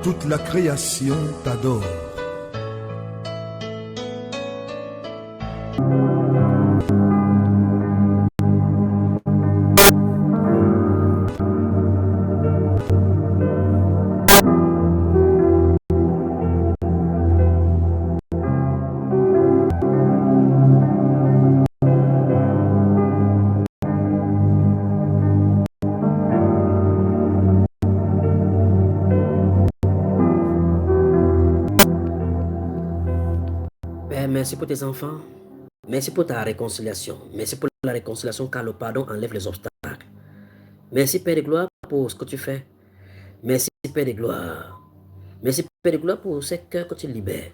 toute la création t'adore. Père, merci pour tes enfants. Merci pour ta réconciliation. Merci pour la réconciliation car le pardon enlève les obstacles. Merci Père de gloire pour ce que tu fais. Merci Père de gloire. Merci Père de gloire pour ces cœurs que tu libères.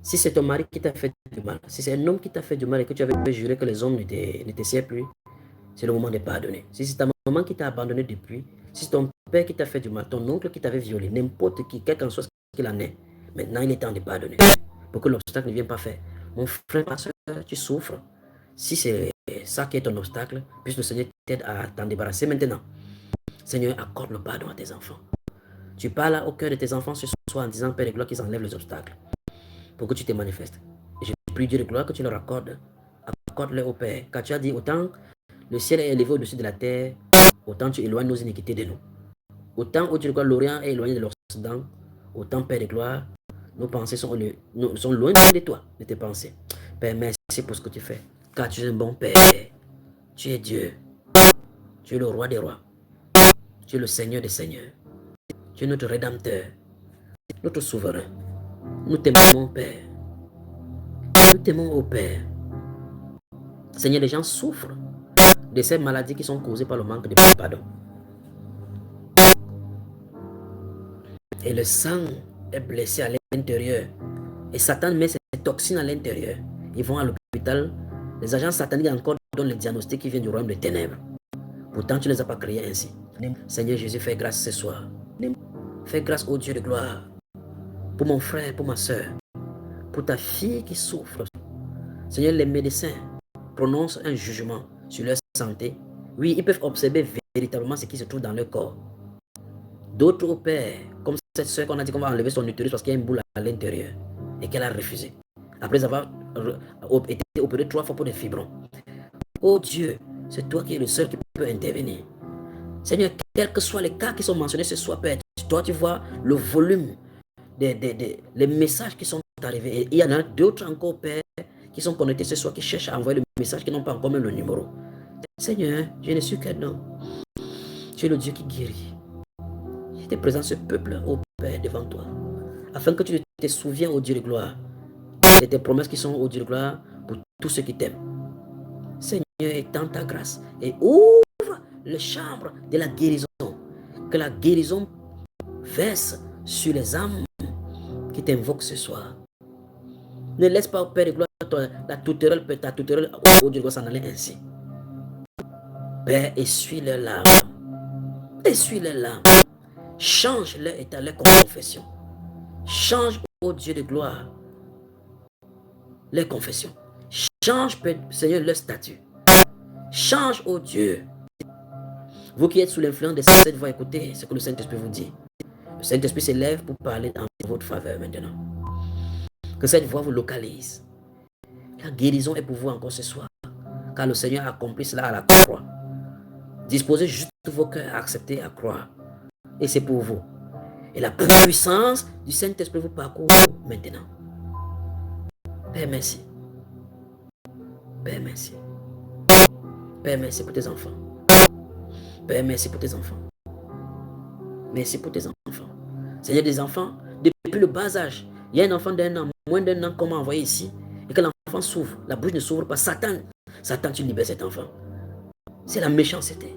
Si c'est ton mari qui t'a fait du mal, si c'est un homme qui t'a fait du mal et que tu avais juré que les hommes ne te servent plus, c'est le moment de pardonner. Si c'est ta maman qui t'a abandonné depuis, si c'est ton père qui t'a fait du mal, ton oncle qui t'avait violé, n'importe qui, quel qu'en soit ce qu'il en est, maintenant il est temps de pardonner. Pour que l'obstacle ne vienne pas faire. Mon frère, ma soeur, tu souffres. Si c'est ça qui est ton obstacle, puisse le Seigneur t'aide à t'en débarrasser maintenant. Seigneur, accorde le pardon à tes enfants. Tu parles au cœur de tes enfants ce soir en disant, Père de gloire, qu'ils enlèvent les obstacles pour que tu te manifestes. Et je prie Dieu de gloire que tu leur accordes. Accorde-leur au Père. Car tu as dit, autant le ciel est élevé au-dessus de la terre, autant tu éloignes nos iniquités de nous. Autant, au Dieu de gloire, l'Orient est éloigné de l'Occident, autant, Père de gloire, nos pensées sont loin de toi, de tes pensées. Père, merci pour ce que tu fais. Car tu es un bon Père. Tu es Dieu. Tu es le roi des rois. Tu es le Seigneur des seigneurs. Tu es notre Rédempteur. Notre souverain. Nous t'aimons, Père. Nous t'aimons, ô Père. Seigneur, les gens souffrent de ces maladies qui sont causées par le manque de pardon. Et le sang est blessé à l'intérieur. Et Satan met ses toxines à l'intérieur. Ils vont à l'hôpital. Les agents sataniques encore donnent le diagnostic qui vient du royaume des ténèbres. Pourtant, tu ne les as pas créés ainsi. Seigneur Jésus, fais grâce ce soir. Fais grâce au Dieu de gloire. Pour mon frère, pour ma soeur. Pour ta fille qui souffre. Seigneur, les médecins prononcent un jugement sur leur santé. Oui, ils peuvent observer véritablement ce qui se trouve dans leur corps. D'autres, au Père, comme cette soeur qu'on a dit qu'on va enlever son utérus parce qu'il y a une boule à l'intérieur et qu'elle a refusé. Après avoir été opérée 3 fois pour des fibrons. Oh Dieu, c'est toi qui es le seul qui peut intervenir. Seigneur, quels que soient les cas qui sont mentionnés ce soir, Père, toi tu vois le volume les messages qui sont arrivés. Et il y en a d'autres encore, Père, qui sont connectés ce soir, qui cherchent à envoyer le message, qui n'ont pas encore même le numéro. Seigneur, je ne suis qu'un homme. Tu es le Dieu qui guérit. Je te présente ce peuple, ô Père, devant toi, afin que tu te souviens, ô Dieu de gloire, de tes promesses qui sont, ô Dieu de gloire, pour tous ceux qui t'aiment. Seigneur, étends ta grâce et ouvre les chambres de la guérison. Que la guérison verse sur les âmes qui t'invoquent ce soir. Ne laisse pas, Père de gloire, ta touterelle, ô Dieu de gloire, s'en aller ainsi. Père, essuie leurs larmes. Essuie leurs larmes. Change leur état, leur confession. Change, ô Dieu de gloire, leur confession. Change, Seigneur, leur statut. Change, ô Dieu. Vous qui êtes sous l'influence de cette voix, écoutez ce que le Saint-Esprit vous dit. Le Saint-Esprit s'élève pour parler en votre faveur maintenant. Que cette voix vous localise. La guérison est pour vous encore ce soir. Car le Seigneur a accompli cela à la croix. Disposez juste vos cœurs à accepter, à croire. Et c'est pour vous. Et la puissance du Saint-Esprit vous parcourt maintenant. Père, merci. Père, merci. Père, merci pour tes enfants. Père, merci pour tes enfants. Merci pour tes enfants. Seigneur, des enfants, depuis le bas âge, il y a un enfant d'un an, moins d'un an qu'on m'a envoyé ici, et que l'enfant s'ouvre, la bouche ne s'ouvre pas. Satan, tu libères cet enfant. C'est la méchanceté.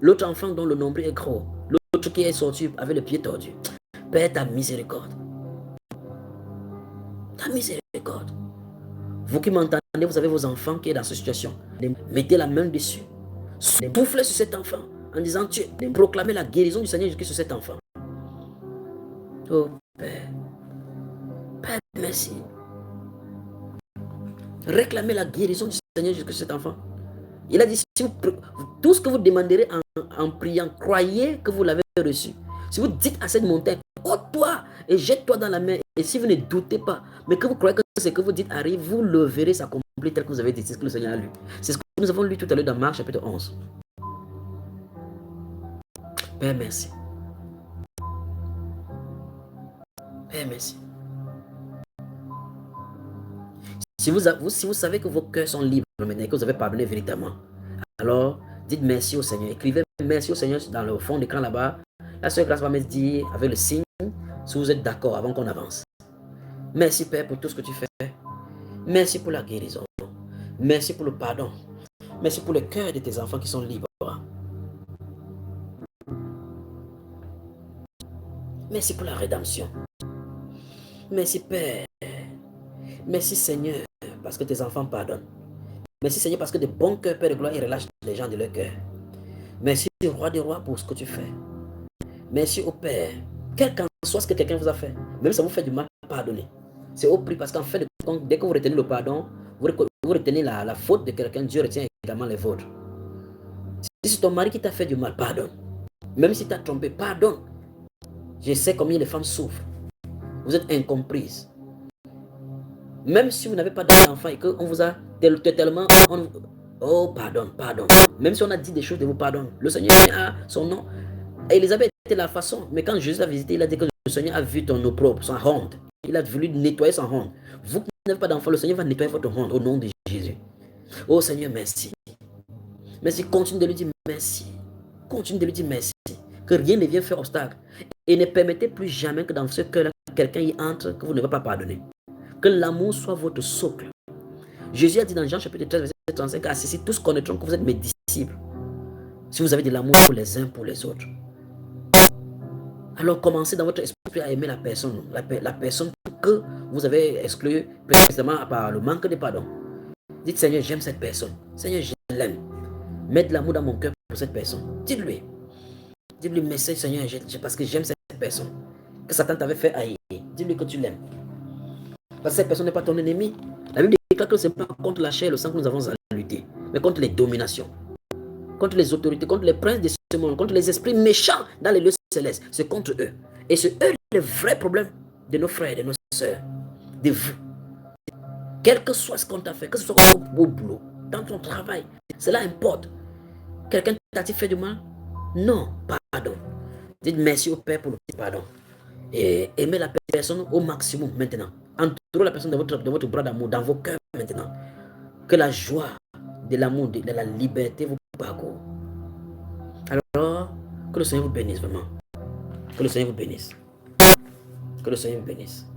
L'autre enfant dont le nombril est gros, l'autre qui est sorti avec le pied tordu. Père, ta miséricorde. Ta miséricorde. Vous qui m'entendez, vous avez vos enfants qui sont dans cette situation. Mettez la main dessus. Soufflez sur cet enfant en disant, tu proclamez la guérison du Seigneur Jésus sur cet enfant. Oh Père. Père, merci. Réclamez la guérison du Seigneur Jésus sur cet enfant. Il a dit, si vous, tout ce que vous demanderez en priant, croyez que vous l'avez reçu. Si vous dites à cette montagne, ôte-toi et jette-toi dans la mer, et si vous ne doutez pas, mais que vous croyez que ce que vous dites arrive, vous le verrez s'accomplir tel que vous avez dit. C'est ce que le Seigneur a lu. C'est ce que nous avons lu tout à l'heure dans Marc chapitre 11. Père, merci. Père, merci. Si vous savez que vos cœurs sont libres maintenant, que vous avez pardonné véritablement, alors dites merci au Seigneur. Écrivez merci au Seigneur dans le fond d'écran là-bas. La sœur Grâce va me dire avec le signe si vous êtes d'accord avant qu'on avance. Merci Père pour tout ce que tu fais. Merci pour la guérison. Merci pour le pardon. Merci pour le cœur de tes enfants qui sont libres. Merci pour la rédemption. Merci Père. Merci Seigneur parce que tes enfants pardonnent. Merci Seigneur parce que de bons cœurs, Père de gloire, ils relâchent les gens de leur cœur. Merci Roi des rois pour ce que tu fais. Merci au Père. Quel qu'en soit ce que quelqu'un vous a fait, même si ça vous fait du mal, pardonnez. C'est au prix parce qu'en fait, dès que vous retenez le pardon, vous retenez la faute de quelqu'un, Dieu retient également les vôtres. Si c'est ton mari qui t'a fait du mal, pardonne. Même si tu as trompé, pardonne. Je sais combien les femmes souffrent. Vous êtes incomprises. Même si vous n'avez pas d'enfant et qu'on vous a tellement... Oh, pardon. Même si on a dit des choses de vous, pardonne. Le Seigneur a son nom. Élisabeth était la façon. Mais quand Jésus l'a visité, il a dit que le Seigneur a vu ton opprobre, son honte. Il a voulu nettoyer son honte. Vous qui n'avez pas d'enfant, le Seigneur va nettoyer votre honte au nom de Jésus. Oh Seigneur, merci. Merci, continue de lui dire merci. Continue de lui dire merci. Que rien ne vienne faire obstacle. Et ne permettez plus jamais que dans ce cœur-là, quelqu'un y entre que vous ne va pas pardonner. Que l'amour soit votre socle. Jésus a dit dans Jean chapitre 13, verset 35, à ceci tous connaîtront que vous êtes mes disciples. Si vous avez de l'amour pour les uns pour les autres. Alors commencez dans votre esprit à aimer la personne que vous avez exclue précisément par le manque de pardon. Dites Seigneur, j'aime cette personne. Seigneur, je l'aime. Mets de l'amour dans mon cœur pour cette personne. Dites-lui. Dis-lui, merci Seigneur, parce que j'aime cette personne. Que Satan t'avait fait haïr. Dis-lui que tu l'aimes. Parce que cette personne n'est pas ton ennemi. La Bible déclare que ce n'est pas contre la chair et le sang que nous avons à lutter, mais contre les dominations, contre les autorités, contre les princes de ce monde, contre les esprits méchants dans les lieux célestes. C'est contre eux. Et c'est eux le vrai problème de nos frères et de nos sœurs, de vous. Quel que soit ce qu'on t'a fait, que ce soit au boulot, dans ton travail, cela importe. Quelqu'un t'a-t-il fait du mal? Non, pardon. Dites merci au Père pour le pardon. Et aimez la personne au maximum maintenant. Entourez la personne de votre bras d'amour, dans vos cœurs maintenant. Que la joie de l'amour, de la liberté vous parcourt. Alors, que le Seigneur vous bénisse vraiment. Que le Seigneur vous bénisse. Que le Seigneur vous bénisse.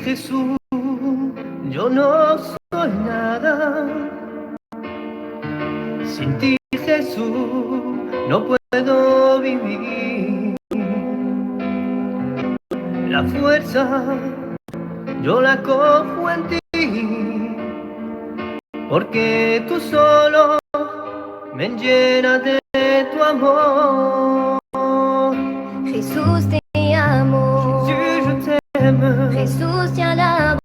Jesús, yo no soy nada. Sin ti, Jesús, no puedo vivir. La fuerza yo la cojo en ti, porque tú solo me llenas de tu amor. Jesús, te amo. Jesús, yo te amo. Jesús, te alabo.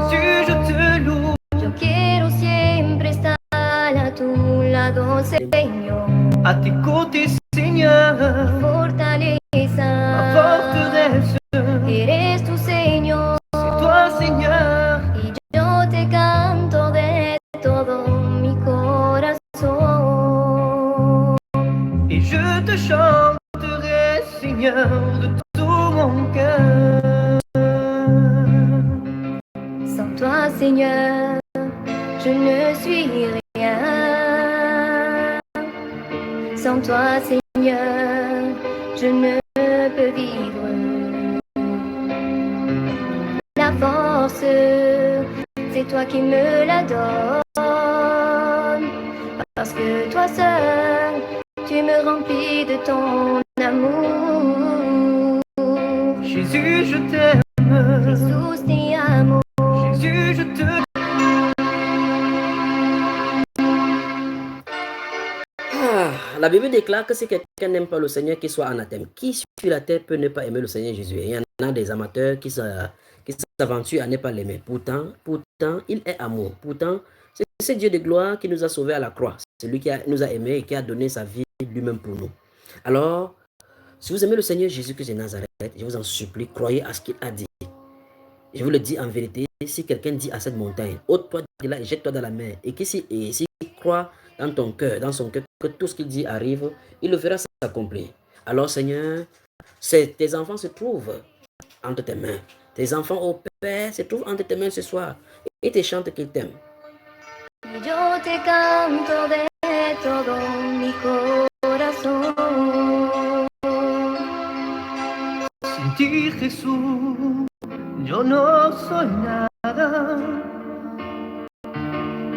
Jesús, yo te louo. Yo quiero siempre estar a tu lado, Señor. À t'écouter, Seigneur. Fortaleza. Ma forteresse. Eres tu Señor. C'est toi, Seigneur. Y yo te canto de todo mi corazón. Et je te chanterai, Seigneur, de tout mon Seigneur, je ne suis rien. Sans toi, Seigneur, je ne peux vivre. La force, c'est toi qui me la donnes. Parce que toi seul, tu me remplis de ton amour. Jésus, je t'aime. Jesús, te amo. Jésus, je te La Bible déclare que si quelqu'un n'aime pas le Seigneur, qu'il soit anathème. Qui sur la terre peut ne pas aimer le Seigneur Jésus? Il y en a des amateurs qui s'aventurent à ne pas l'aimer. Pourtant, il est amour. Pourtant, c'est Dieu de gloire qui nous a sauvés à la croix. C'est lui qui nous a aimés et qui a donné sa vie lui-même pour nous. Alors, si vous aimez le Seigneur Jésus-Christ de Nazareth, je vous en supplie, croyez à ce qu'il a dit. Je vous le dis en vérité, si quelqu'un dit à cette montagne, ôte-toi de là et jette-toi dans la mer, et s'il croit dans ton cœur, dans son cœur, que tout ce qu'il dit arrive, il le verra s'accomplir. Alors Seigneur, tes enfants se trouvent entre tes mains. Tes enfants au Père se trouvent entre tes mains ce soir et te chantent qu'ils t'aiment. Yo te canto de todo mi corazón. Sin ti, Jesús, yo no soy nada.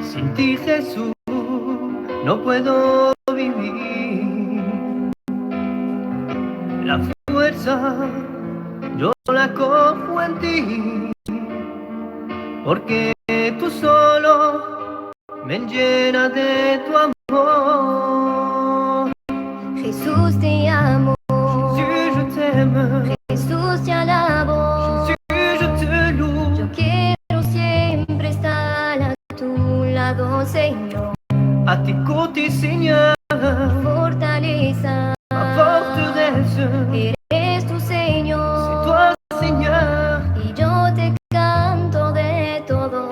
Sin ti, Jesús, no puedo vivir. La fuerza yo la cojo en ti, porque tú solo me llenas de tu amor. Jesús, te amo. Jésus, je t'aime. Jesús, te alabo. Jésus, je te loue. Yo quiero siempre estar a tu lado, Señor. À tes côtés, Seigneur, Fortaleza. ma forteresse. Eres tu Señor. C'est toi, Seigneur. Y yo te canto de todo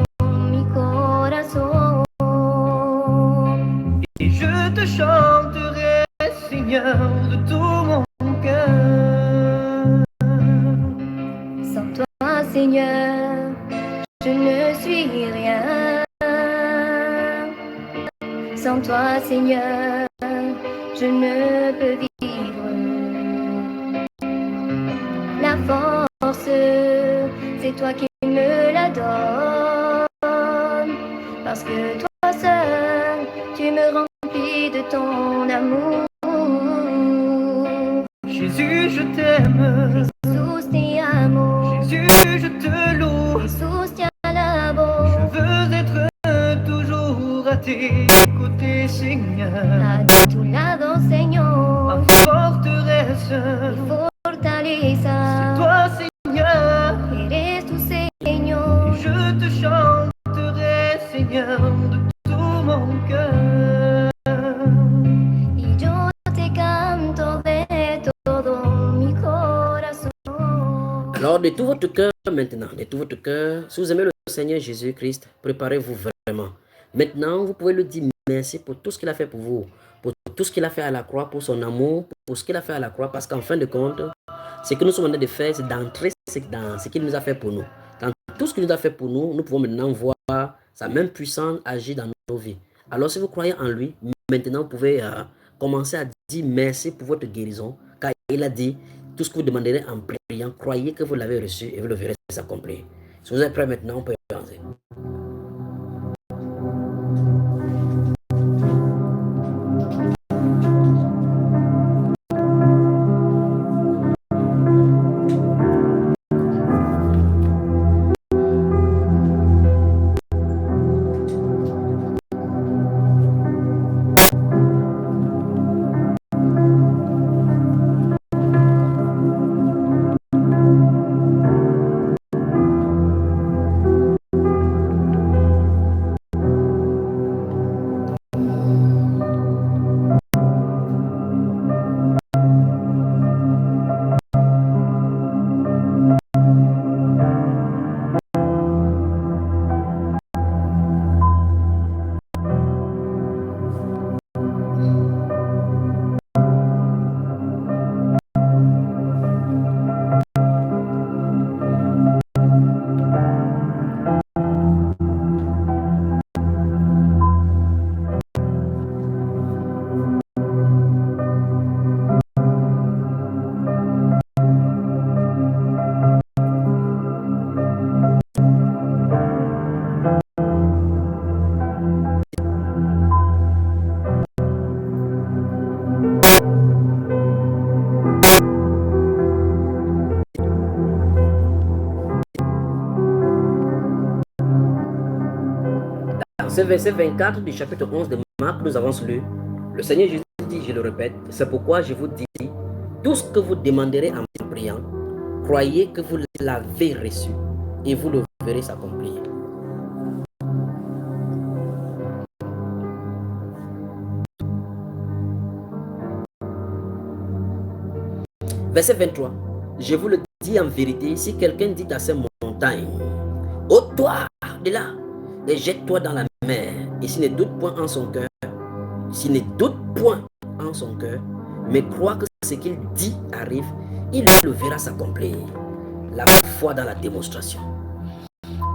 mi corazón. Et je te chanterai, Seigneur, de tout mon cœur. Sans toi, Seigneur, je ne suis rien. Sans toi, Seigneur, je ne peux vivre. La force, c'est toi qui me la donnes. Parce que toi seul, tu me remplis de ton amour. Jésus, je t'aime. Jesús, te amo. Jésus, je te loue. Jesús, te alabo. Je veux être toujours à tes côtés, Seigneur. A tu lado, Señor. Ma forteresse. Mi fortaleza. C'est toi, Seigneur. Eres tu Señor. Et je te chanterai, Seigneur, de tout mon cœur. Y yo te canto de todo mi corazón. Alors, de tout votre cœur maintenant, de tout votre cœur, si vous aimez le Seigneur Jésus-Christ, préparez-vous vraiment. Maintenant, vous pouvez lui dire merci pour tout ce qu'il a fait pour vous, pour tout ce qu'il a fait à la croix, pour son amour, pour ce qu'il a fait à la croix, parce qu'en fin de compte, ce que nous sommes en train de faire, c'est d'entrer dans ce qu'il nous a fait pour nous. Dans tout ce qu'il nous a fait pour nous, nous pouvons maintenant voir sa même puissance agir dans nos vies. Alors, si vous croyez en lui, maintenant, vous pouvez commencer à dire merci pour votre guérison, car il a dit, tout ce que vous demanderez en priant, croyez que vous l'avez reçu et vous le verrez s'accomplir. Si vous êtes prêts maintenant, on peut avancer. ce verset 24 du chapitre 11 de Marc, nous avons lu, le Seigneur Jésus dit, je le répète, c'est pourquoi je vous dis, tout ce que vous demanderez en priant, croyez que vous l'avez reçu et vous le verrez s'accomplir. Verset 23. Je vous le dis en vérité, si quelqu'un dit à ces montagnes, ôte-toi de là et jette-toi dans la mer, et s'il ne doute point en son cœur, mais croit que ce qu'il dit arrive, il le verra s'accomplir. La foi dans la démonstration.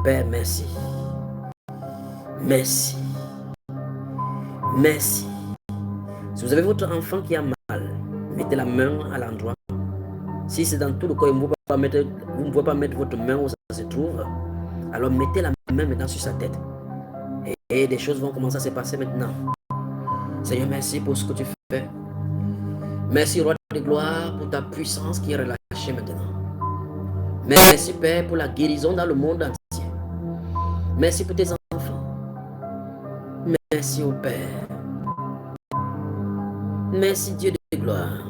Père, merci. Merci. Merci. Si vous avez votre enfant qui a mal, mettez la main à l'endroit. Si c'est dans tout le corps, vous ne pouvez pas mettre votre main où ça se trouve, alors mettez la main maintenant sur sa tête. Et des choses vont commencer à se passer maintenant. Seigneur, merci pour ce que tu fais. Merci, Roi de gloire, pour ta puissance qui est relâchée maintenant. Merci, Père, pour la guérison dans le monde entier. Merci pour tes enfants. Merci, au Père. Merci, Dieu de gloire.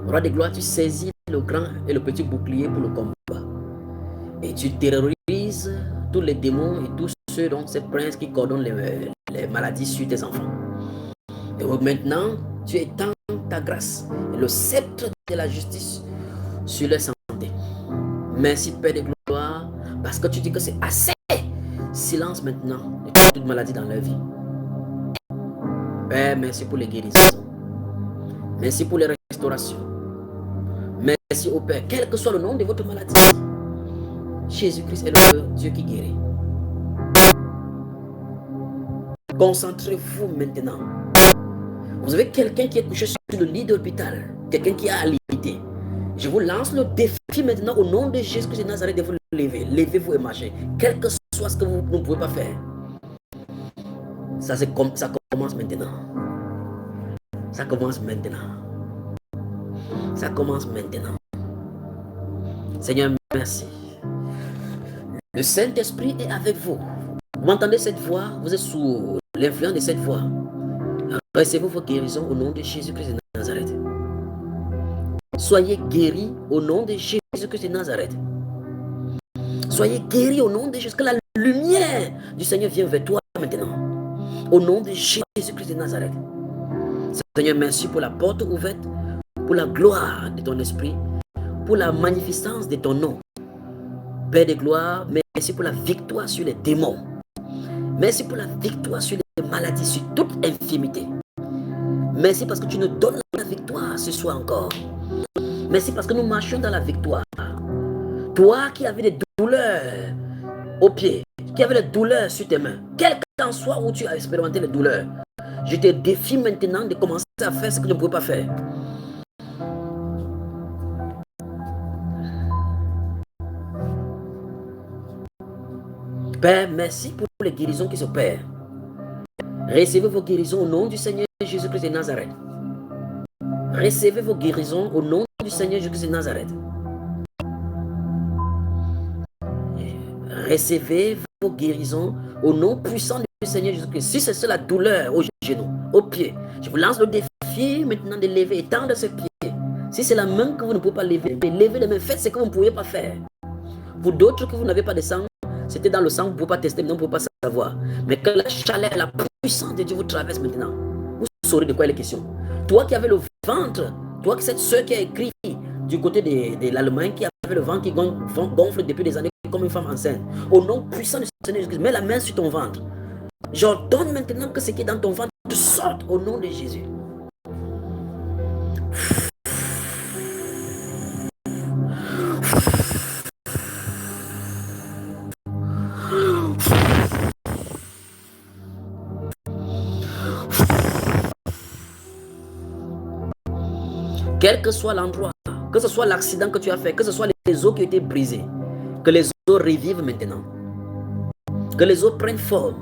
Roi de gloire, tu saisis le grand et le petit bouclier pour le combat. Et tu terrorises tous les démons et tous ceux dont ces princes qui coordonnent les maladies sur tes enfants. Et maintenant, tu étends ta grâce et le sceptre de la justice sur leur santé. Merci, Père de gloire, parce que tu dis que c'est assez. Silence maintenant de toute maladie dans leur vie. Père, merci pour les guérisons. Merci pour les restaurations. Merci au Père, quel que soit le nom de votre maladie. Jésus-Christ est le Dieu qui guérit. Concentrez-vous maintenant. Vous avez quelqu'un qui est couché sur le lit de l'hôpital, quelqu'un qui a alité. Je vous lance le défi maintenant au nom de Jésus-Christ de Nazareth de vous lever. Levez-vous et marchez. Quel que soit ce que vous ne pouvez pas faire. Ça commence maintenant. Ça commence maintenant. Ça commence maintenant. Seigneur, merci. Le Saint-Esprit est avec vous. Vous entendez cette voix, vous êtes sous l'influence de cette voix. Recevez vos guérisons au nom de Jésus-Christ de Nazareth. Soyez guéris au nom de Jésus-Christ de Nazareth. Soyez guéris au nom de Jésus. Que la lumière du Seigneur vienne vers toi maintenant. Au nom de Jésus-Christ de Nazareth. Seigneur, merci pour la porte ouverte, pour la gloire de ton esprit, pour la magnificence de ton nom. Père de gloire, merci pour la victoire sur les démons. Merci pour la victoire sur les maladies, sur toute infirmité. Merci parce que tu nous donnes la victoire ce soir encore. Merci parce que nous marchons dans la victoire. Toi qui avais des douleurs aux pieds, qui avais des douleurs sur tes mains, quel qu'en soit où tu as expérimenté les douleurs, je te défie maintenant de commencer à faire ce que tu ne pouvais pas faire. Père, merci pour les guérisons qui s'opèrent. Recevez vos guérisons au nom du Seigneur Jésus-Christ de Nazareth. Recevez vos guérisons au nom du Seigneur Jésus-Christ de Nazareth. Recevez vos guérisons au nom puissant du Seigneur Jésus-Christ. Si c'est la douleur aux genoux, aux pieds, je vous lance le défi maintenant de lever, étendre ses pieds. Si c'est la main que vous ne pouvez pas lever, levez les mains, faites ce que vous ne pouvez pas faire. Pour d'autres que vous n'avez pas de sang, c'était dans le sang, vous ne pouvez pas tester, mais vous ne pouvez pas savoir. Mais que la chaleur, la puissance de Dieu vous traverse maintenant, vous saurez de quoi il est question. Toi qui avais le ventre, toi qui cette soeur qui a écrit du côté de l'Allemagne, qui avait le ventre qui gonfle depuis des années comme une femme enceinte, au nom puissant du Seigneur Jésus, mets la main sur ton ventre. J'ordonne maintenant que ce qui est dans ton ventre sorte au nom de Jésus. Quel que soit l'endroit, que ce soit l'accident que tu as fait, que ce soit les os qui ont été brisés, que les os revivent maintenant. Que les os prennent forme.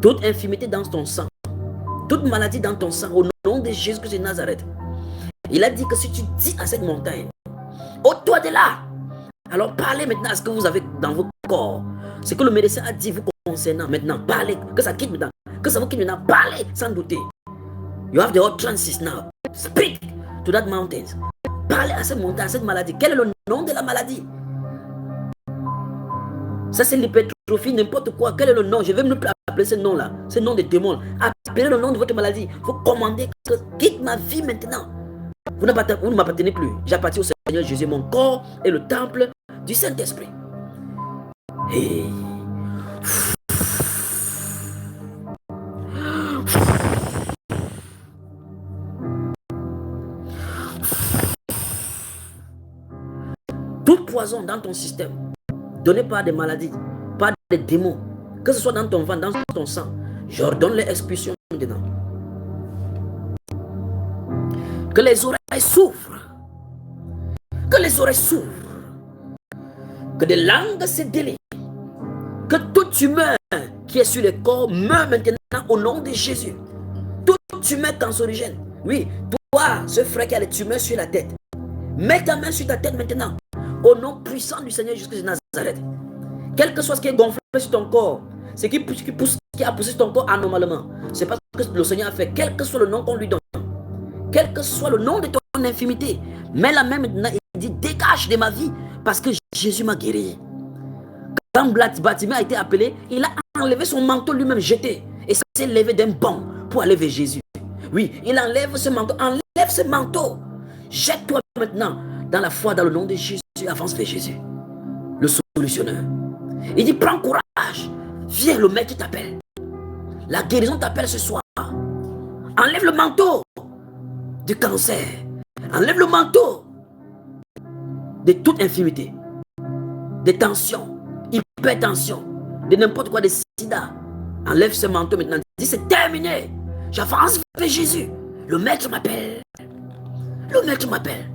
Toute infirmité dans ton sang, toute maladie dans ton sang, au nom de Jésus-Christ de Nazareth. Il a dit que si tu dis à cette montagne, ôte-toi de là, Alors parlez maintenant à ce que vous avez dans vos corps. Ce que le médecin a dit vous concernant maintenant. Parlez. Que ça quitte maintenant. Que ça vous quitte maintenant. Parlez sans douter. You have the utterances now. Speak to that mountain. Parlez à cette montagne, à cette maladie. Quel est le nom de la maladie? Ça c'est l'hypertrophie, n'importe quoi. Quel est le nom? Je vais me appeler ce nom-là. Ce nom de démon. Appelez le nom de votre maladie. Vous commandez que quitte ma vie maintenant. Vous ne m'appartenez plus. J'appartiens au Seigneur Jésus. Mon corps est le temple du Saint-Esprit. Et... tout poison dans ton système, donné par des maladies, par des démons, que ce soit dans ton ventre, dans ton sang, j'ordonne les expulsions maintenant. Que les oreilles s'ouvrent. Que les oreilles s'ouvrent. Que des langues se délient. Que toute humeur qui est sur le corps meurt maintenant au nom de Jésus. Toute tumeur cancérigène. Oui, toi, ce frère qui a des tumeurs sur la tête, mets ta main sur ta tête maintenant. Au nom puissant du Seigneur Jésus de Nazareth. Quel que soit ce qui est gonflé sur ton corps, ce qui a poussé ton corps anormalement, c'est parce que le Seigneur a fait, quel que soit le nom qu'on lui donne, quel que soit le nom de ton infimité, mets la main maintenant et dit dégage de ma vie parce que Jésus m'a guéri. Quand Bartimée a été appelé, il a enlevé son manteau lui-même jeté et s'est levé d'un bond pour aller vers Jésus. Oui, il enlève ce manteau, enlève ce manteau. Jette-toi maintenant dans la foi, dans le nom de Jésus, avance vers Jésus, le solutionneur. Il dit prends courage, viens, le maître t'appelle. La guérison t'appelle ce soir. Enlève le manteau du cancer, enlève le manteau de toute infimité, de tension, hypertension, de n'importe quoi, de sida. Enlève ce manteau maintenant. Dis c'est terminé. J'avance vers Jésus. Le maître m'appelle. Le maître m'appelle.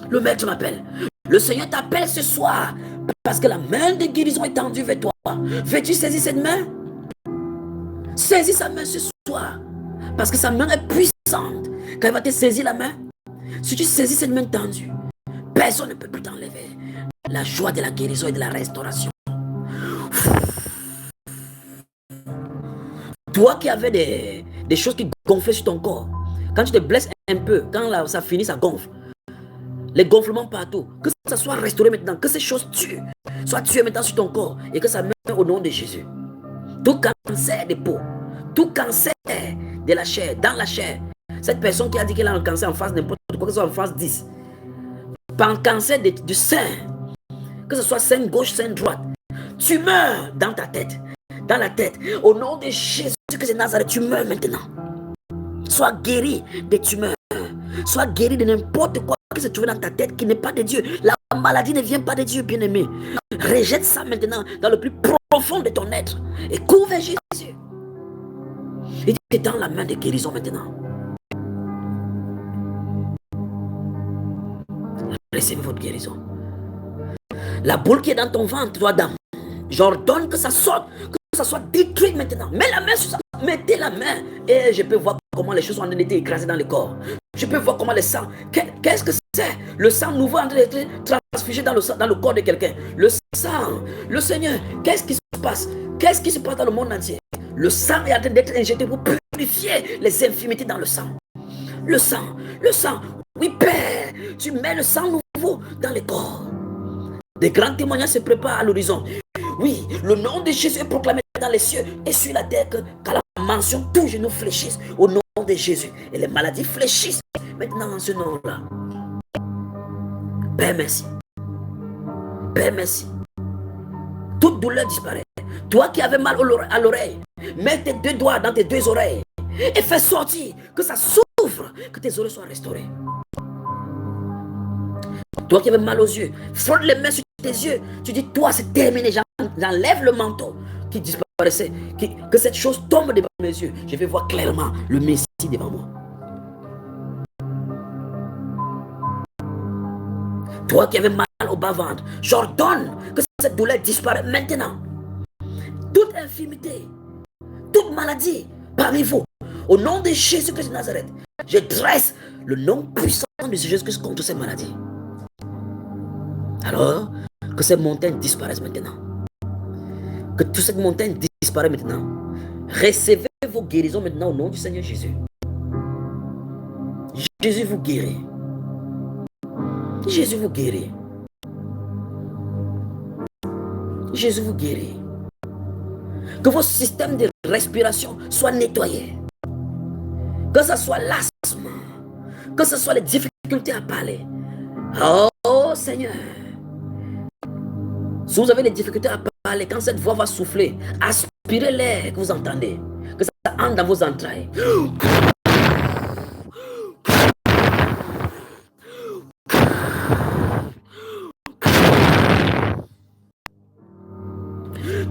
Le maître m'appelle. Le Seigneur t'appelle ce soir parce que la main de guérison est tendue vers toi. Veux-tu saisir cette main? Saisis sa main ce soir parce que sa main est puissante. Quand il va te saisir la main, si tu saisis cette main tendue, personne ne peut plus t'enlever la joie de la guérison et de la restauration. Toi qui avais des choses qui gonflaient sur ton corps, quand tu te blesses un peu, quand ça finit, ça gonfle. Les gonflements partout, que ça soit restauré maintenant, que ces choses tuent, soient tuées maintenant sur ton corps et que ça meure au nom de Jésus. Tout cancer de peau, tout cancer de la chair, dans la chair, cette personne qui a dit qu'elle a un cancer en face n'importe quoi, que ce soit en face 10, par cancer du sein, que ce soit sein gauche, sein droite, tu meurs dans ta tête, dans la tête, au nom de Jésus que c'est Nazareth, tu meurs maintenant. Sois guéri des tumeurs, sois guéri de n'importe quoi qui se trouve dans ta tête qui n'est pas de Dieu. La maladie ne vient pas de Dieu, bien-aimé. Rejette ça maintenant dans le plus profond de ton être et cours vers Jésus. Il dit que dans la main de guérison maintenant. Recevez votre guérison. La boule qui est dans ton ventre, toi, dame, j'ordonne que ça sorte, que ça soit détruit maintenant. Mets la main sur ça. Mettez la main et je peux voir comment les choses ont été écrasées dans le corps. Je peux voir comment le sang, qu'est-ce que c'est? Le sang nouveau en train d'être transfugé dans le corps de quelqu'un. Le sang, le Seigneur, qu'est-ce qui se passe? Qu'est-ce qui se passe dans le monde entier? Le sang est en train d'être injecté pour purifier les infimités dans le sang. Le sang, oui Père, tu mets le sang nouveau dans le corps. Des grands témoignages se préparent à l'horizon. Oui, le nom de Jésus est proclamé dans les cieux et sur la terre qu'à la mention, tous genoux fléchissent au nom de Jésus. Et les maladies fléchissent maintenant en ce nom-là. Père, merci. Père, merci. Toute douleur disparaît. Toi qui avais mal à l'oreille, mets tes deux doigts dans tes deux oreilles et fais sortir, que ça s'ouvre, que tes oreilles soient restaurées. Toi qui avais mal aux yeux, frotte les mains sur tes yeux. Tu dis, toi, c'est terminé. J'enlève le manteau qui disparaissait. Que cette chose tombe devant mes yeux. Je vais voir clairement le Messie devant moi. Toi qui avais mal au bas-ventre, j'ordonne que cette douleur disparaisse maintenant. Toute infirmité, toute maladie parmi vous, au nom de Jésus-Christ de Nazareth, je dresse le nom puissant de Jésus-Christ contre ces maladies. Alors, que ces montagnes disparaissent maintenant. Que toute cette montagne disparaisse maintenant. Recevez vos guérisons maintenant au nom du Seigneur Jésus. Jésus vous guérit. Jésus vous guérit. Jésus vous guérit. Que vos systèmes de respiration soient nettoyés. Que ce soit l'asthme. Que ce soit les difficultés à parler. Oh Seigneur. Si vous avez des difficultés à parler, quand cette voix va souffler, aspirez l'air que vous entendez. Que ça entre dans vos entrailles.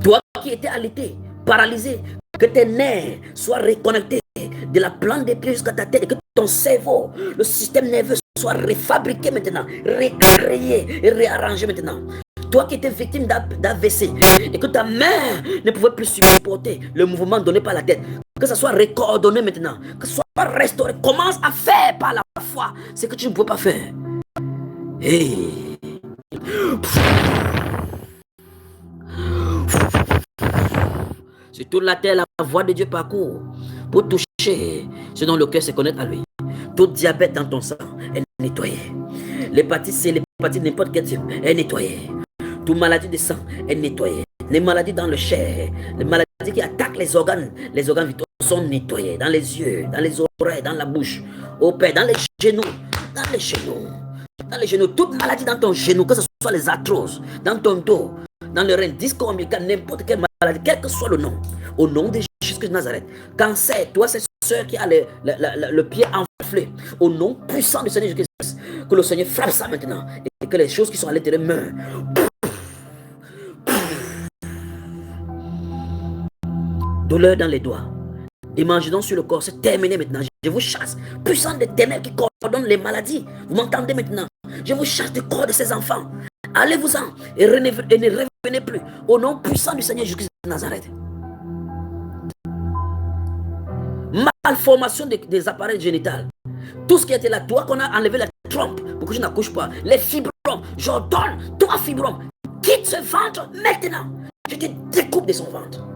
Toi qui étais alité, paralysé, que tes nerfs soient reconnectés de la plante des pieds jusqu'à ta tête et que ton cerveau, le système nerveux soit refabriqué maintenant, recréé et réarrangé maintenant. Toi qui étais victime d'AVC et que ta main ne pouvait plus supporter le mouvement donné par la tête, que ça soit recoordonné maintenant, que ce soit restauré. Commence à faire par la foi ce que tu ne peux pas faire. Hey. Sur toute la terre, la voix de Dieu parcourt pour toucher ce dont le cœur se connecte à lui. Tout diabète dans ton sang est nettoyé. L'hépatite C, l'hépatite n'importe quel type est nettoyé. Toute maladie de sang est nettoyée. Les maladies dans le chair, les maladies qui attaquent les organes vitaux sont nettoyées. Dans les yeux, dans les oreilles, dans la bouche, au père, dans les genoux, dans les genoux. Dans les genoux, toute maladie dans ton genou, que ce soit les arthroses, dans ton dos, dans le rein, disque ombilical, n'importe quelle maladie, quel que soit le nom, au nom de Jésus-Christ de Nazareth. Cancer, toi, cette soeur qui a le pied enflé, au nom puissant du Seigneur Jésus-Christ, que le Seigneur frappe ça maintenant et que les choses qui sont à l'intérieur meurent. Douleur dans les doigts, démangeaisons sur le corps, c'est terminé maintenant. Je vous chasse, puissant des ténèbres qui coordonnent les maladies. Vous m'entendez maintenant? Je vous chasse du corps de ces enfants. Allez-vous-en et ne revenez plus. Au nom puissant du Seigneur Jésus-Christ de Nazareth. Malformation des appareils génitaux. Tout ce qui était là, toi qu'on a enlevé la trompe pour que je n'accouche pas. Les fibromes, j'ordonne, toi fibrome, quitte ce ventre maintenant. Je te découpe de son ventre.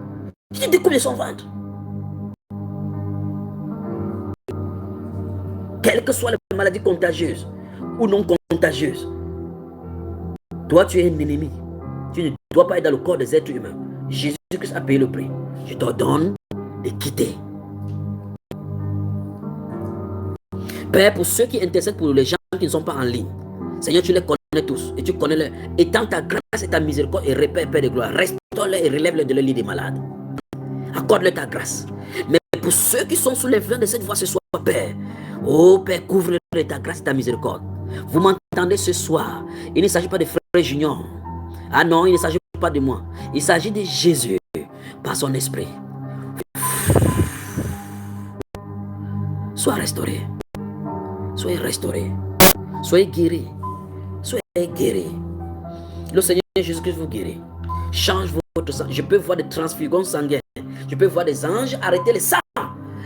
Je te découpe de son ventre. Quelles que soient les maladies contagieuses ou non contagieuses, toi tu es un ennemi. Tu ne dois pas être dans le corps des êtres humains. Jésus-Christ a payé le prix. Je t'ordonne de quitter. Père, pour ceux qui intercèdent pour les gens qui ne sont pas en ligne, Seigneur, tu les connais tous et tu connais leur. Étends ta grâce et ta miséricorde et répère, Père de gloire. Restaure-les et relève-les de leur lit des malades. Accorde-leur ta grâce. Mais pour ceux qui sont sous l'influence de cette voix ce soir, Père, oh Père, couvre-les de ta grâce et ta miséricorde. Vous m'entendez ce soir? Il ne s'agit pas de frère Junior. Ah non, il ne s'agit pas de moi. Il s'agit de Jésus par son esprit. Sois restauré. Soyez restaurés. Soyez guéris. Soyez guéris. Le Seigneur Jésus-Christ vous guérit. Change votre sang. Je peux voir des transfusions sanguines. Je peux voir des anges arrêter les sangs.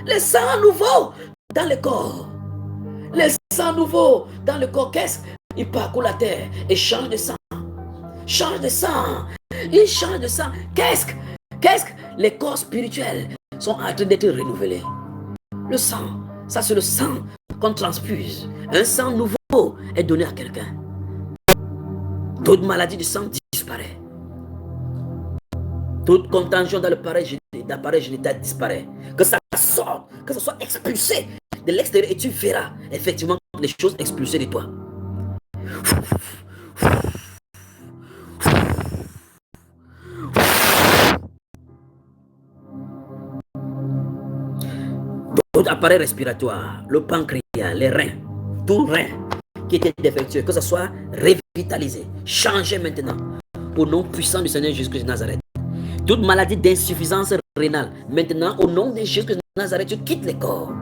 Les sangs nouveaux dans le corps. Les sangs nouveaux dans le corps. Qu'est-ce? Il parcourt la terre et change de sang. Change de sang. Il change de sang. Qu'est-ce que les corps spirituels sont en train d'être renouvelés? Le sang. Ça, c'est le sang qu'on transfuse. Un sang nouveau est donné à quelqu'un. Toute maladie du sang disparaît. Toute contagion dans l'appareil génital disparaît. Que ça sorte, que ça soit expulsé de l'extérieur et tu verras effectivement les choses expulsées de toi. Tout appareil respiratoire, le pancréas, les reins, tout rein qui était défectueux, que ce soit revitalisé, changé maintenant, au nom puissant du Seigneur Jésus-Christ de Nazareth. Toute maladie d'insuffisance rénale, maintenant, au nom de Jésus-Christ de Nazareth, tu quittes le corps.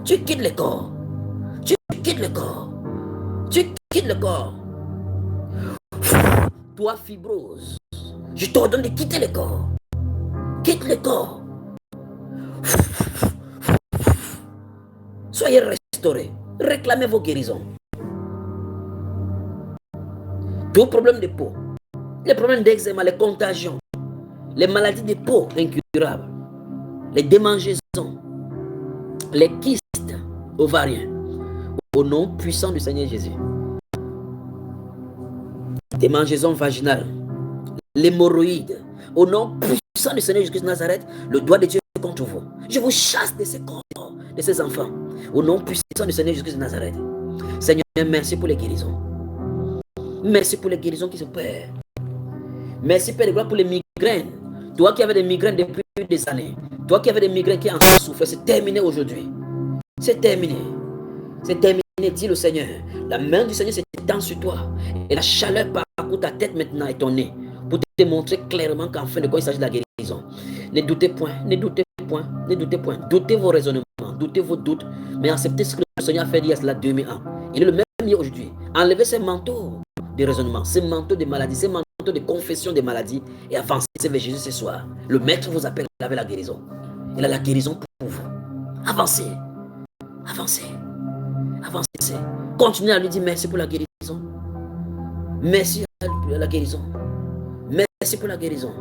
Tu quittes le corps. Tu quittes le corps. Tu quittes le corps. Toi, fibrose, je t'ordonne de quitter le corps. Quitte le corps. Soyez restaurés. Réclamez vos guérisons. Tout problème de peau, les problèmes d'eczéma, les contagions, les maladies de peau incurables, les démangeaisons, les kystes ovariens, au nom puissant du Seigneur Jésus. Démangeaisons vaginales, l'hémorroïde, au nom puissant du Seigneur Jésus de Nazareth, le doigt de Dieu est contre vous. Je vous chasse de ces corps, de ces enfants, au nom puissant du Seigneur Jésus de Nazareth. Seigneur, merci pour les guérisons. Merci pour les guérisons qui se perdent. Merci, Père de gloire, pour les migraines. Toi qui avais des migraines depuis des années, toi qui avais des migraines qui en souffrent, c'est terminé aujourd'hui. C'est terminé. C'est terminé, dit le Seigneur. La main du Seigneur s'étend sur toi. Et la chaleur parcourt ta tête maintenant et ton nez. Pour te montrer clairement qu'en fin de compte, il s'agit de la guérison. Ne doutez point, ne doutez point, ne doutez point. Doutez vos raisonnements, doutez vos doutes. Mais acceptez ce que le Seigneur a fait il y a cela 2000 ans. Il est le même hier aujourd'hui. Enlevez ces manteaux de raisonnement, ces manteaux de maladie, ces manteaux de confession des maladies et avancez vers Jésus ce soir. Le Maître vous appelle avec la guérison. Il a la guérison pour vous. Avancez. Avancez. Avancez. Continuez à lui dire merci pour la guérison. Merci pour la guérison. Merci pour la guérison.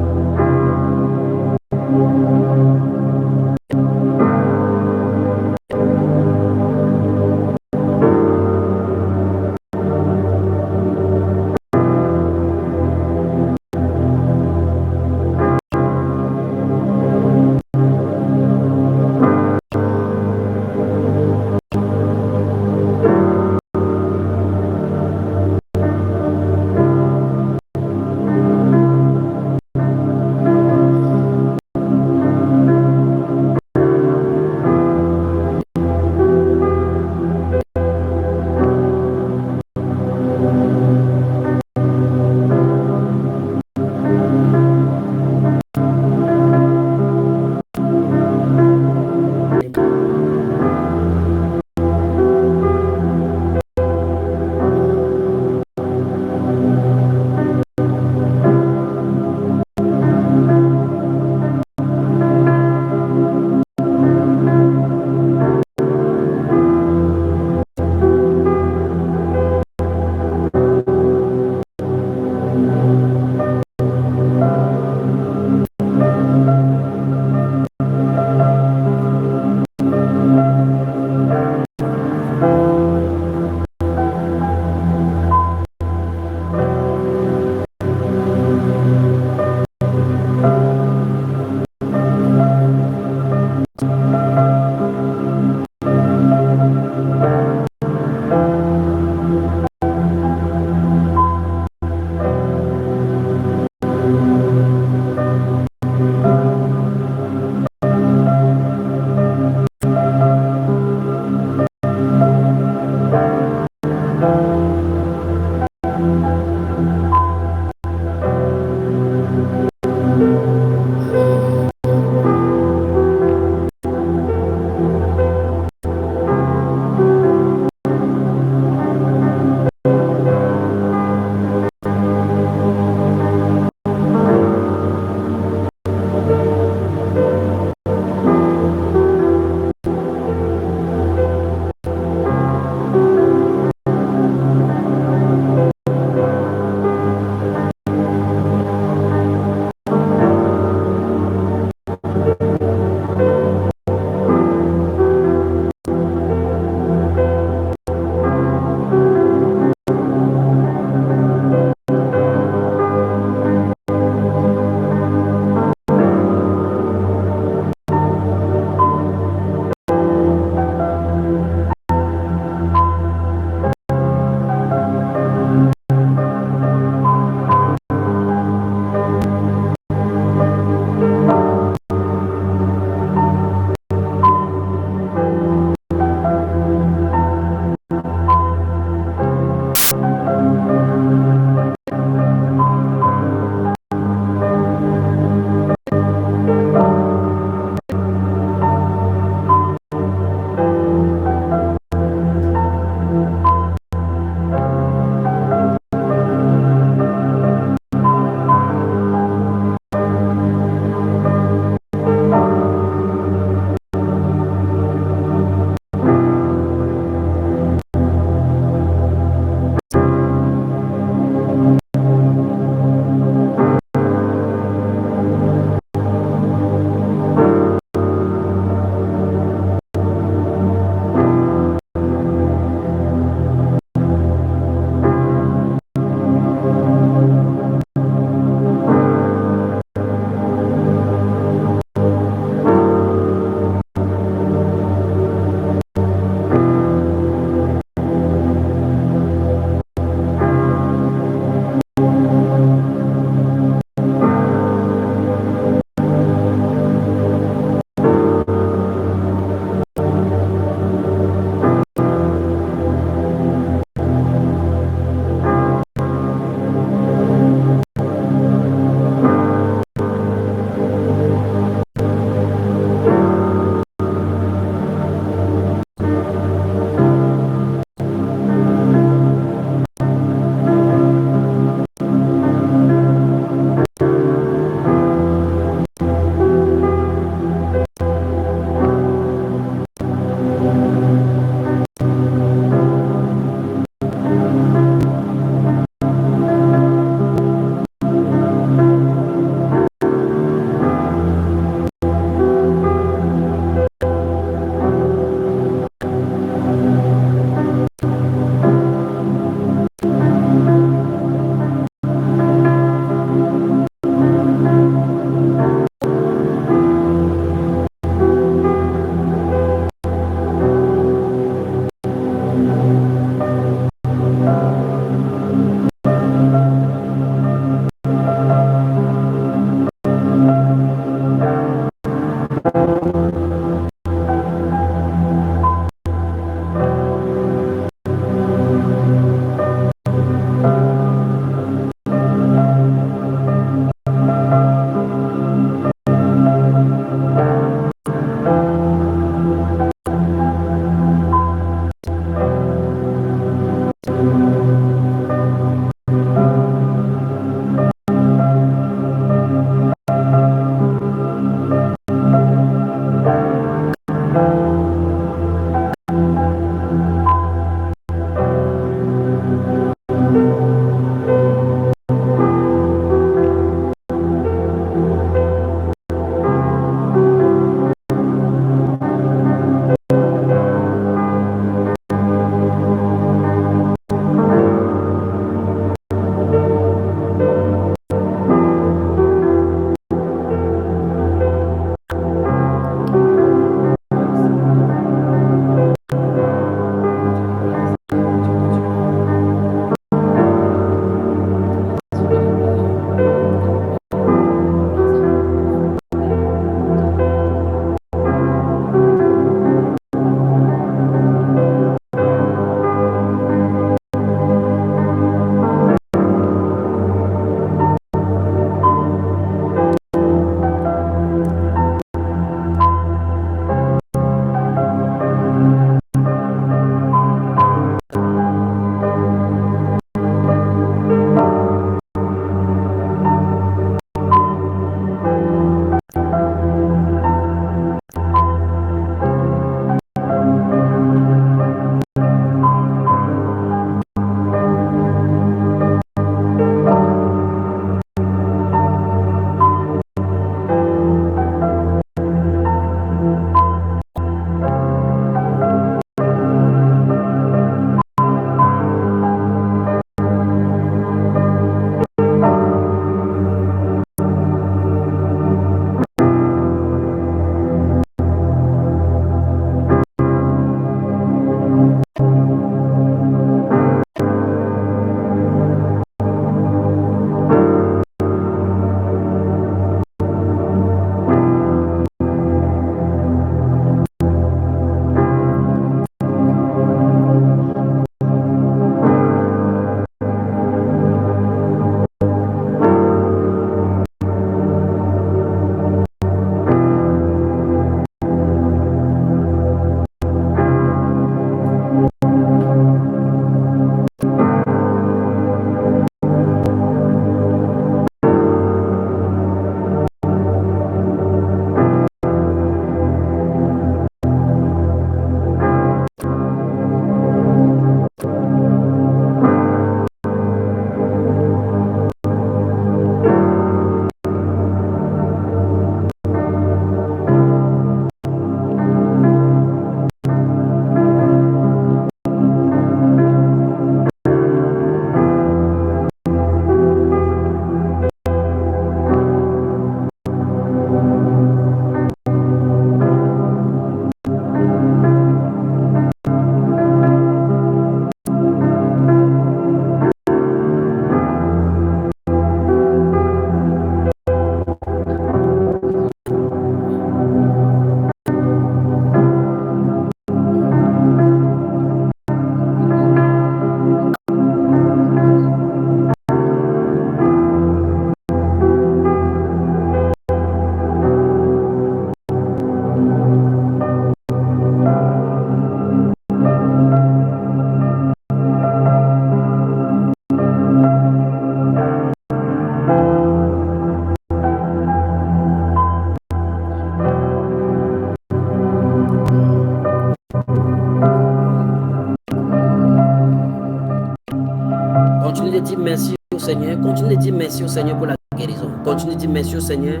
au Seigneur. Continuez de dire merci au Seigneur pour la guérison. Continuez de dire merci au Seigneur.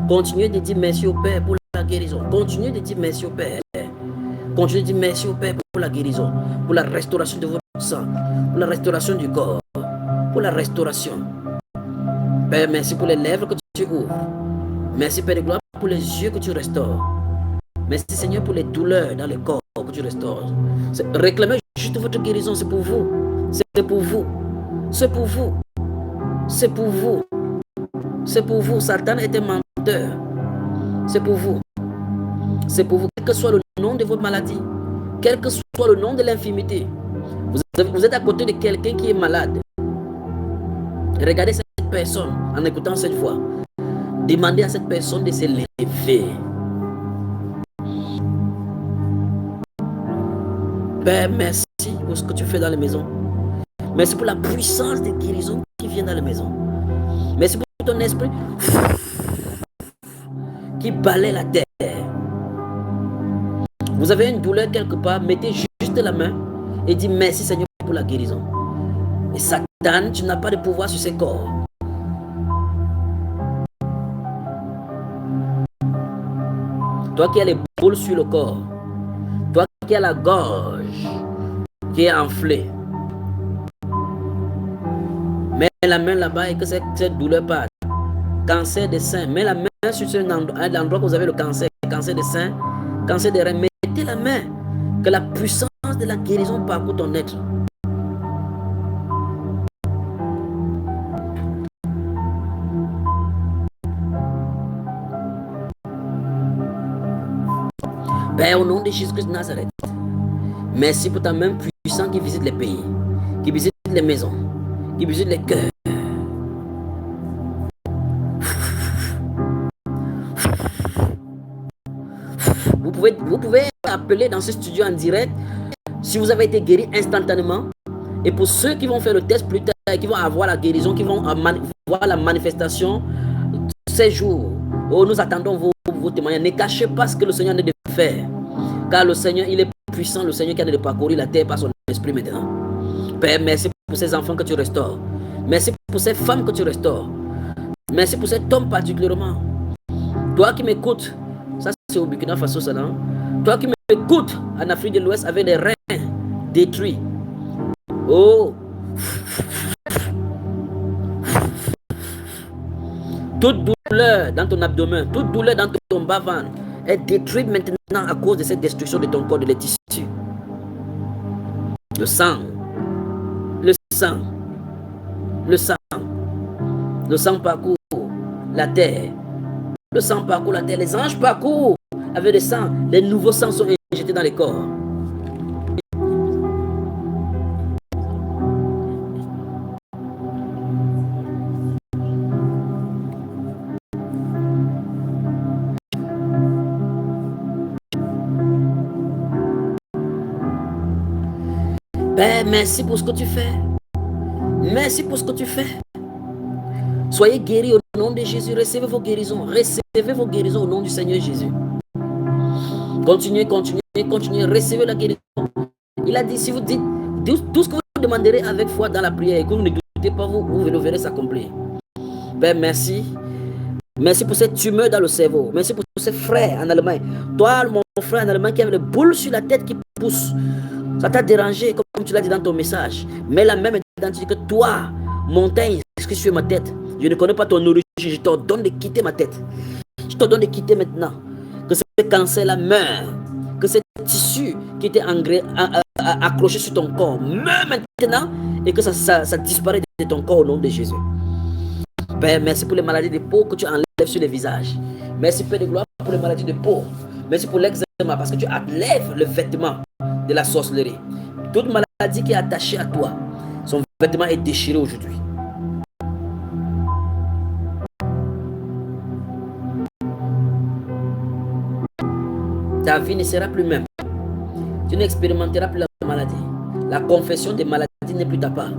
Continuez de dire merci au Père pour la guérison. Continuez de dire merci au Père. Continuez de dire merci au Père pour la guérison, pour la restauration de votre sang, pour la restauration du corps, pour la restauration. Père, merci pour les lèvres que tu ouvres. Merci, Père de gloire, pour les yeux que tu restaures. Merci, Seigneur, pour les douleurs dans le corps que tu restaures. Réclamez juste votre guérison, c'est pour vous. C'est pour vous. C'est pour vous. C'est pour vous. C'est pour vous. Satan est un menteur. C'est pour vous. C'est pour vous. Quel que soit le nom de votre maladie, quel que soit le nom de l'infirmité, vous êtes à côté de quelqu'un qui est malade. Regardez cette personne en écoutant cette voix. Demandez à cette personne de se lever. Père, merci pour ce que tu fais dans les maisons. Merci pour la puissance de guérison qui vient dans les maisons. Merci pour ton esprit qui balaie la terre. Vous avez une douleur quelque part, mettez juste la main et dites merci Seigneur pour la guérison. Et Satan, tu n'as pas de pouvoir sur ce corps. Toi qui as les boules sur le corps, toi qui as la gorge qui est enflée, mets la main là-bas et que cette douleur parte. Cancer des seins, mets la main sur l'endroit où vous avez le cancer des seins, cancer des reins, mettez la main, que la puissance de la guérison parcourt ton être. Père, au nom de Jésus-Christ de Nazareth, merci pour ta main puissante qui visite les pays, qui visite les maisons, qui visite les cœurs. Vous pouvez appeler dans ce studio en direct si vous avez été guéri instantanément. Et pour ceux qui vont faire le test plus tard, qui vont avoir la guérison, qui vont voir la manifestation ces jours. Oh, nous attendons vos témoignages. Ne cachez pas ce que le Seigneur a de faire. Car le Seigneur, il est puissant. Le Seigneur qui a de parcourir la terre par son esprit maintenant. Père, merci pour ces enfants que tu restaures. Merci pour ces femmes que tu restaures. Merci pour cet homme particulièrement. Toi qui m'écoutes, ça c'est au Burkina Faso, ça, non? Toi qui m'écoutes en Afrique de l'Ouest avec des reins détruits. Oh! Toute douleur dans ton abdomen, toute douleur dans ton bas-ventre est détruite maintenant à cause de cette destruction de ton corps, de les tissus. Le sang, le sang, le sang, le sang parcourt la terre. Le sang parcourt la terre, les anges parcourent avec le sang, les nouveaux sangs sont injectés dans les corps. Père, merci pour ce que tu fais. Merci pour ce que tu fais. Soyez guéris au nom de Jésus. Recevez vos guérisons. Recevez vos guérisons au nom du Seigneur Jésus. Continuez, continuez, continuez. Recevez la guérison. Il a dit, si vous dites tout ce que vous demanderez avec foi dans la prière et que vous ne doutez pas, vous le verrez s'accomplir. Père, merci. Merci pour cette tumeur dans le cerveau. Merci pour ces frères en Allemagne. Toi, mon frère en Allemagne qui avait le boule sur la tête qui pousse. Ça t'a dérangé, comme tu l'as dit dans ton message. Mais la même identité que toi, montagne, ce que sur ma tête. Je ne connais pas ton origine. Je t'ordonne de quitter ma tête. Je t'ordonne de quitter maintenant. Que ce cancer-là meure. Que ce tissu qui était accroché sur ton corps meure maintenant. Et que ça disparaît de ton corps au nom de Jésus. Père, merci pour les maladies de peau que tu enlèves sur les visages. Merci, Père de gloire, pour les maladies de peau. Merci pour l'eczéma, parce que tu enlèves le vêtement de la sorcellerie. Toute maladie qui est attachée à toi, son vêtement est déchiré aujourd'hui. Ta vie ne sera plus même. Tu n'expérimenteras plus la maladie. La confession des maladies n'est plus ta part.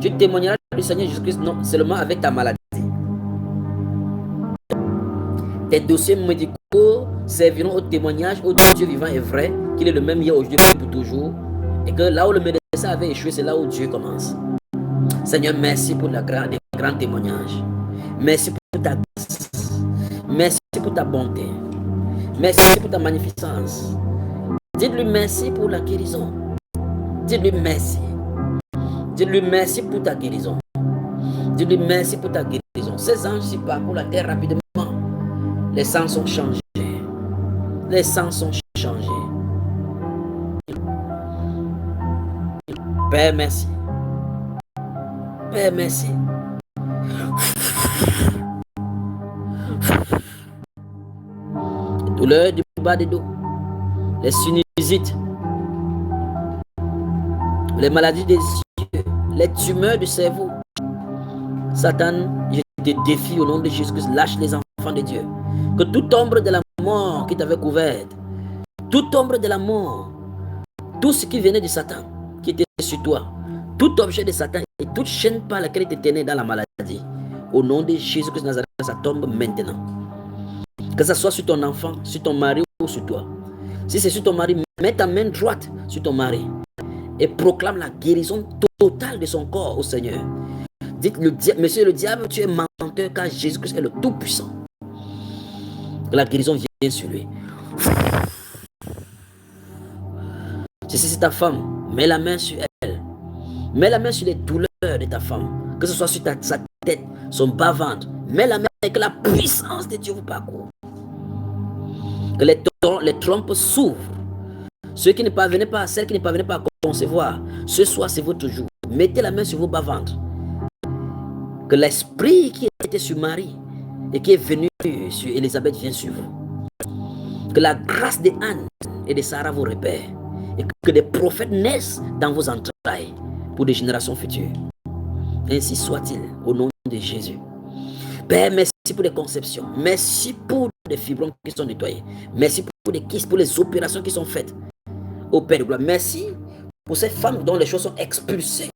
Tu témoigneras du Seigneur Jésus-Christ non seulement avec ta maladie. Tes dossiers médicaux serviront au témoignage au Dieu vivant et vrai, qu'il est le même hier, aujourd'hui, pour toujours. Et que là où le médecin avait échoué, c'est là où Dieu commence. Seigneur, merci pour les grands témoignages. Merci pour ta grâce. Merci pour ta bonté. Merci pour ta magnificence. Dites-lui merci pour la guérison. Dites-lui merci. Dites-lui merci pour ta guérison. Dites-lui merci pour ta guérison. Ces anges s'y parcourent la terre rapidement. Les sangs sont changés. Les sangs sont changés. Père, merci. Père, merci. Douleur du bas du dos, les sinusites, les maladies des yeux, les tumeurs du cerveau. Satan, je te défie au nom de Jésus-Christ, lâche les enfants de Dieu. Que toute ombre de la mort qui t'avait couverte, toute ombre de la mort, tout ce qui venait de Satan, qui était sur toi, tout objet de Satan et toute chaîne par laquelle il te tenait dans la maladie, au nom de Jésus-Christ de Nazareth, ça tombe maintenant. Que ce soit sur ton enfant, sur ton mari ou sur toi. Si c'est sur ton mari, mets ta main droite sur ton mari et proclame la guérison totale de son corps au Seigneur. Dites, monsieur le diable, tu es menteur car Jésus-Christ est le Tout-Puissant. Que la guérison vienne sur lui. Si c'est ta femme, mets la main sur elle. Mets la main sur les douleurs de ta femme. Que ce soit sur sa tête, son bas-ventre. Mets la main et que la puissance de Dieu vous parcourt. Que les trompes s'ouvrent. Ceux qui ne parvenaient pas, celles qui ne parvenaient pas à concevoir, ce soir c'est votre jour. Mettez la main sur vos bas-ventres. Que l'esprit qui était sur Marie et qui est venu sur Élisabeth vienne sur vous. Que la grâce de Anne et de Sarah vous repère. Et que des prophètes naissent dans vos entrailles pour des générations futures. Ainsi soit-il au nom de Jésus. Père, merci pour les conceptions. Merci pour les fibromes qui sont nettoyés. Merci pour les kystes, pour les opérations qui sont faites. Au Père de gloire, merci pour ces femmes dont les choses sont expulsées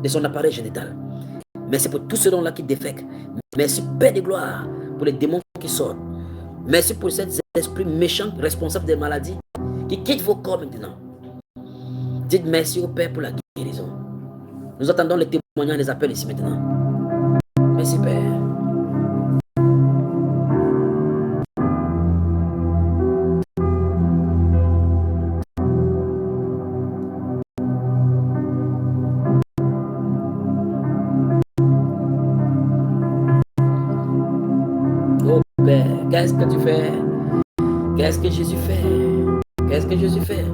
de son appareil génital. Merci pour tous ceux là qui défèquent. Merci Père de gloire pour les démons qui sortent. Merci pour ces esprits méchants responsables des maladies qui quittent vos corps maintenant. Dites merci au Père pour la guérison. Nous attendons les témoignages, les appels ici maintenant. Merci Père. Oh Père, qu'est-ce que tu fais? Qu'est-ce que Jésus fait? Qu'est-ce que Jésus fait?